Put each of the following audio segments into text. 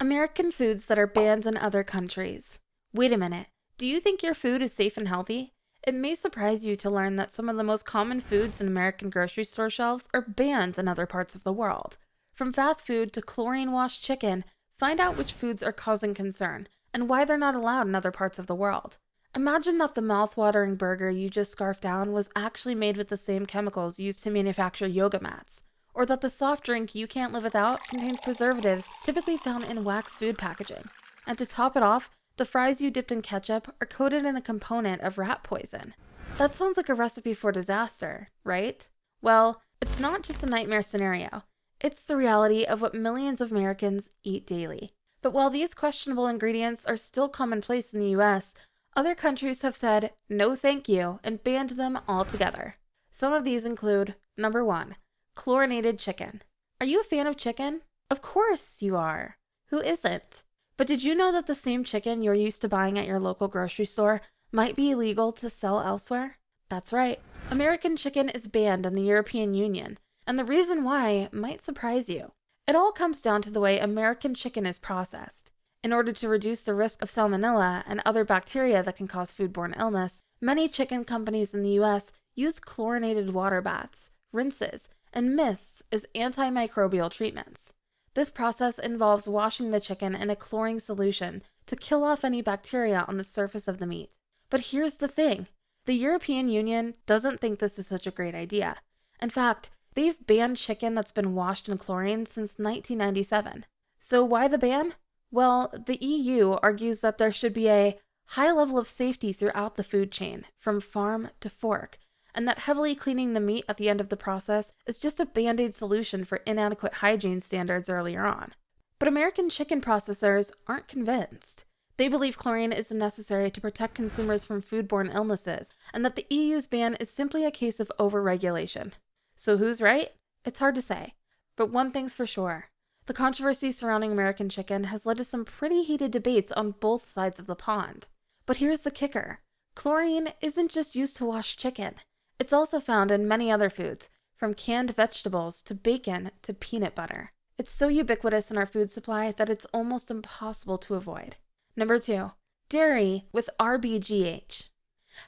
American foods that are banned in other countries. Wait a minute, do you think your food is safe and healthy? It may surprise you to learn that some of the most common foods in American grocery store shelves are banned in other parts of the world. From fast food to chlorine-washed chicken, find out which foods are causing concern and why they're not allowed in other parts of the world. Imagine that the mouth-watering burger you just scarfed down was actually made with the same chemicals used to manufacture yoga mats, or that the soft drink you can't live without contains preservatives typically found in wax food packaging. And to top it off, the fries you dipped in ketchup are coated in a component of rat poison. That sounds like a recipe for disaster, right? Well, it's not just a nightmare scenario. It's the reality of what millions of Americans eat daily. But while these questionable ingredients are still commonplace in the US, other countries have said no thank you and banned them altogether. Some of these include, number 1, chlorinated chicken. Are you a fan of chicken? Of course you are. Who isn't? But did you know that the same chicken you're used to buying at your local grocery store might be illegal to sell elsewhere? That's right. American chicken is banned in the European Union, and the reason why might surprise you. It all comes down to the way American chicken is processed. In order to reduce the risk of salmonella and other bacteria that can cause foodborne illness, many chicken companies in the US use chlorinated water baths, rinses, and mists as antimicrobial treatments. This process involves washing the chicken in a chlorine solution to kill off any bacteria on the surface of the meat. But here's the thing. The European Union doesn't think this is such a great idea. In fact, they've banned chicken that's been washed in chlorine since 1997. So why the ban? Well, the EU argues that there should be a high level of safety throughout the food chain, from farm to fork, and that heavily cleaning the meat at the end of the process is just a band-aid solution for inadequate hygiene standards earlier on. But American chicken processors aren't convinced. They believe chlorine is necessary to protect consumers from foodborne illnesses, and that the EU's ban is simply a case of overregulation. So who's right? It's hard to say. But one thing's for sure. The controversy surrounding American chicken has led to some pretty heated debates on both sides of the pond. But here's the kicker. Chlorine isn't just used to wash chicken. It's also found in many other foods, from canned vegetables to bacon to peanut butter. It's so ubiquitous in our food supply that it's almost impossible to avoid. Number 2, dairy with rBGH.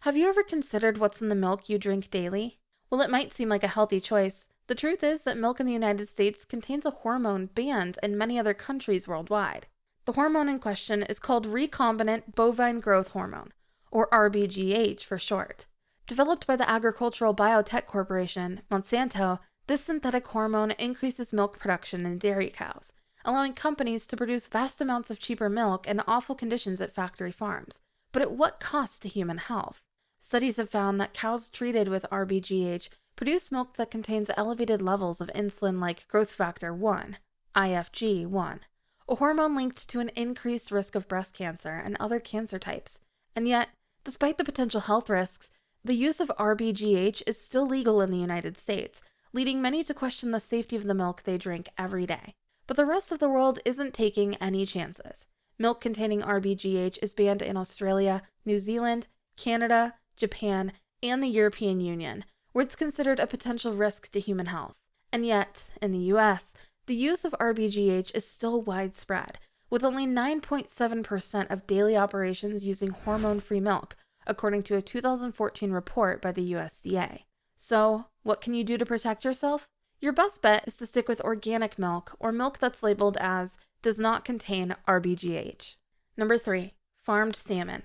Have you ever considered what's in the milk you drink daily? Well, it might seem like a healthy choice. The truth is that milk in the United States contains a hormone banned in many other countries worldwide. The hormone in question is called recombinant bovine growth hormone, or rBGH for short. Developed by the agricultural biotech corporation, Monsanto, this synthetic hormone increases milk production in dairy cows, allowing companies to produce vast amounts of cheaper milk in awful conditions at factory farms. But at what cost to human health? Studies have found that cows treated with rBGH produce milk that contains elevated levels of insulin-like growth factor 1, IFG1, a hormone linked to an increased risk of breast cancer and other cancer types. And yet, despite the potential health risks, the use of rBGH is still legal in the United States, leading many to question the safety of the milk they drink every day. But the rest of the world isn't taking any chances. Milk containing rBGH is banned in Australia, New Zealand, Canada, Japan, and the European Union, where it's considered a potential risk to human health. And yet, in the US, the use of rBGH is still widespread, with only 9.7% of daily operations using hormone-free milk, according to a 2014 report by the USDA. So, what can you do to protect yourself? Your best bet is to stick with organic milk or milk that's labeled as does not contain rBGH. Number 3, farmed salmon.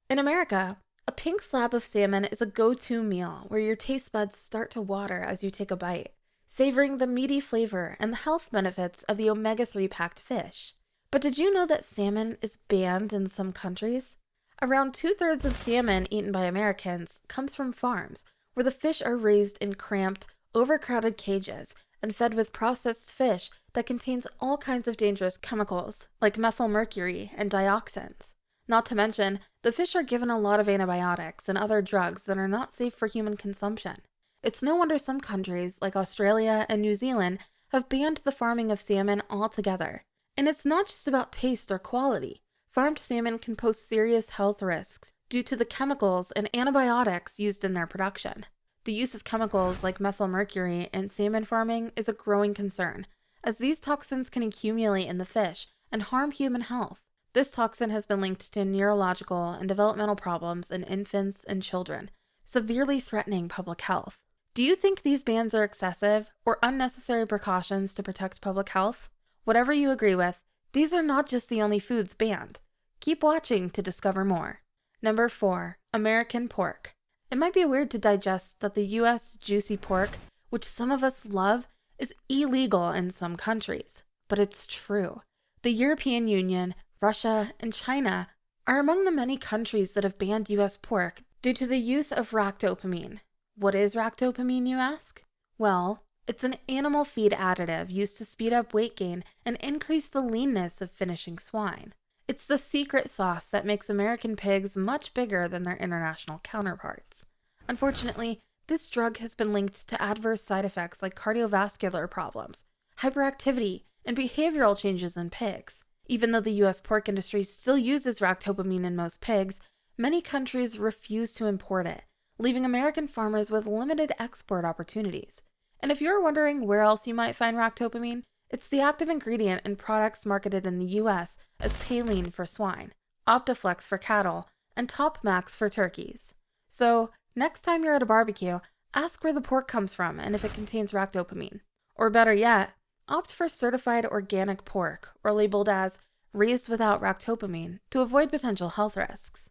In America, a pink slab of salmon is a go-to meal where your taste buds start to water as you take a bite, savoring the meaty flavor and the health benefits of the omega-3 packed fish. But did you know that salmon is banned in some countries? Around 2/3 of salmon eaten by Americans comes from farms, where the fish are raised in cramped, overcrowded cages and fed with processed fish that contains all kinds of dangerous chemicals, like methylmercury and dioxins. Not to mention, the fish are given a lot of antibiotics and other drugs that are not safe for human consumption. It's no wonder some countries, like Australia and New Zealand, have banned the farming of salmon altogether. And it's not just about taste or quality. Farmed salmon can pose serious health risks due to the chemicals and antibiotics used in their production. The use of chemicals like methylmercury in salmon farming is a growing concern, as these toxins can accumulate in the fish and harm human health. This toxin has been linked to neurological and developmental problems in infants and children, severely threatening public health. Do you think these bans are excessive or unnecessary precautions to protect public health? Whatever you agree with, these are not just the only foods banned. Keep watching to discover more. Number 4. American pork. It might be weird to digest that the US juicy pork, which some of us love, is illegal in some countries. But it's true. The European Union, Russia, and China are among the many countries that have banned US pork due to the use of ractopamine. What is ractopamine, you ask? Well, it's an animal feed additive used to speed up weight gain and increase the leanness of finishing swine. It's the secret sauce that makes American pigs much bigger than their international counterparts. Unfortunately, this drug has been linked to adverse side effects like cardiovascular problems, hyperactivity, and behavioral changes in pigs. Even though the US pork industry still uses ractopamine in most pigs, many countries refuse to import it, leaving American farmers with limited export opportunities. And if you're wondering where else you might find ractopamine, it's the active ingredient in products marketed in the US as Paline for swine, Optiflex for cattle, and Top Max for turkeys. So, next time you're at a barbecue, ask where the pork comes from and if it contains ractopamine. Or better yet, opt for certified organic pork or labeled as raised without ractopamine to avoid potential health risks.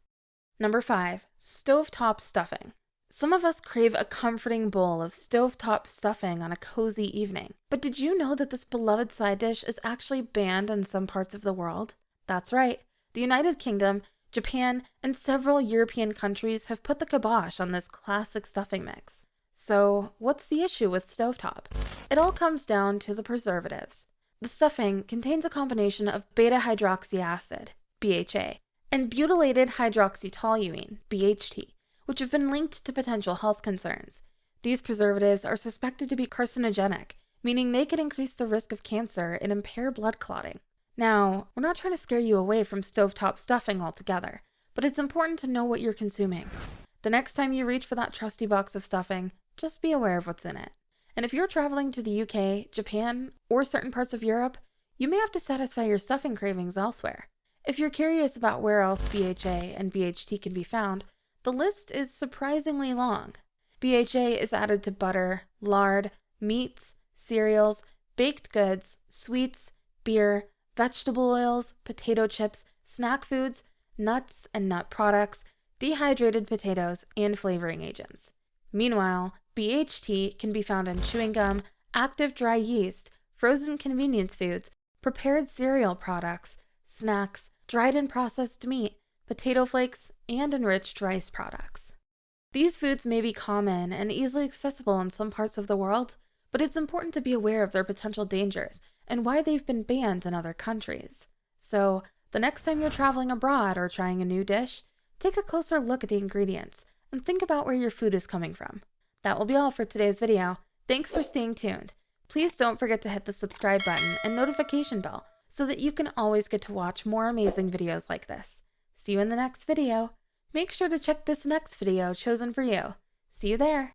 Number 5. Stovetop stuffing. Some of us crave a comforting bowl of stovetop stuffing on a cozy evening. But did you know that this beloved side dish is actually banned in some parts of the world? That's right. The United Kingdom, Japan, and several European countries have put the kibosh on this classic stuffing mix. So, what's the issue with stovetop? It all comes down to the preservatives. The stuffing contains a combination of beta-hydroxy acid, BHA, and butylated hydroxytoluene, BHT, which have been linked to potential health concerns. These preservatives are suspected to be carcinogenic, meaning they could increase the risk of cancer and impair blood clotting. Now, we're not trying to scare you away from stovetop stuffing altogether, but it's important to know what you're consuming. The next time you reach for that trusty box of stuffing, just be aware of what's in it. And if you're traveling to the UK, Japan, or certain parts of Europe, you may have to satisfy your stuffing cravings elsewhere. If you're curious about where else BHA and BHT can be found, the list is surprisingly long. BHA is added to butter, lard, meats, cereals, baked goods, sweets, beer, vegetable oils, potato chips, snack foods, nuts and nut products, dehydrated potatoes, and flavoring agents. Meanwhile, BHT can be found in chewing gum, active dry yeast, frozen convenience foods, prepared cereal products, snacks, dried and processed meat, potato flakes, and enriched rice products. These foods may be common and easily accessible in some parts of the world, but it's important to be aware of their potential dangers and why they've been banned in other countries. So, the next time you're traveling abroad or trying a new dish, take a closer look at the ingredients and think about where your food is coming from. That will be all for today's video. Thanks for staying tuned. Please don't forget to hit the subscribe button and notification bell so that you can always get to watch more amazing videos like this. See you in the next video. Make sure to check this next video chosen for you. See you there.